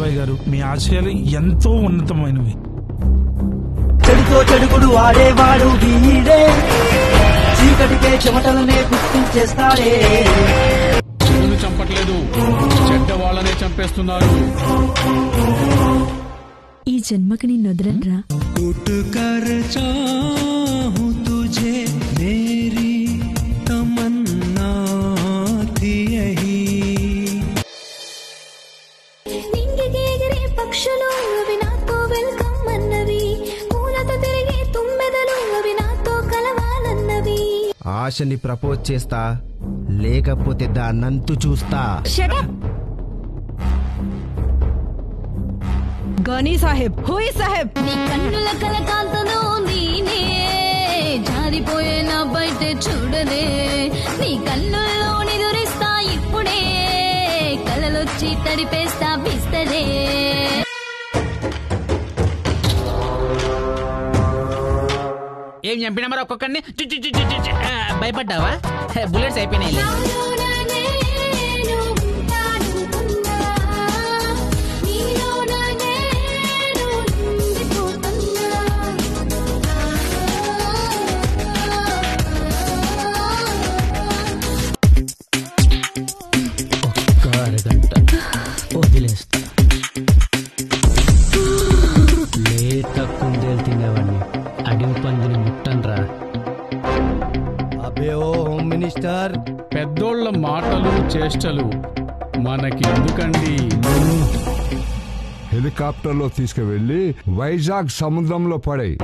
భాయ్ గారు, మీ ఆశయాలు ఎంతో ఉన్నతమైనవి. చెడుతో చెడుగుడు ఆడేవాడు వీడే, చీకటికే చెమటలనే గుర్తించేస్తాడే. చెడును చంపట్లేదు, చెడ్డ వాళ్ళనే చంపేస్తున్నారు. ఈ జన్మకి నిన్ను వదలనరా. పక్షులు అవి నాతో వెల్కమ్ అన్నవి, పూలతో తిరిగే తుమ్మెదలు అవి నాతో కలవాలన్నవి. ఆశని ప్రపోజ్ చేస్తా, లేకపోతే దాన్నంతు చూస్తా. గనీ సాహెబ్, హోయ్ సాహెబ్. నీ కన్నుల కలకాంతలో నేనే జారిపోయే నా బయట చూడలే, నీ కన్నుల్లో నిదురిస్తా ఇప్పుడే, కలలొచ్చి తడిపేస్తా బిస్తరే. ఏం చంపినా మరి ఒక్కొక్కడిని భయపడ్డావా? బుల్లెట్స్ అయిపోయినాయి. అరగంట వదిలేస్తా. లేత కుందేలు తినేవాడిని, అడవి పందిని ముట్టనరా. అబే ఓ హోమ్ మినిస్టర్, పెద్దోళ్ల మాటలు చేష్టలు మనకి ఎందుకండి? హెలికాప్టర్లో తీసుకువెళ్ళి వైజాగ్ సముద్రంలో పడాయి.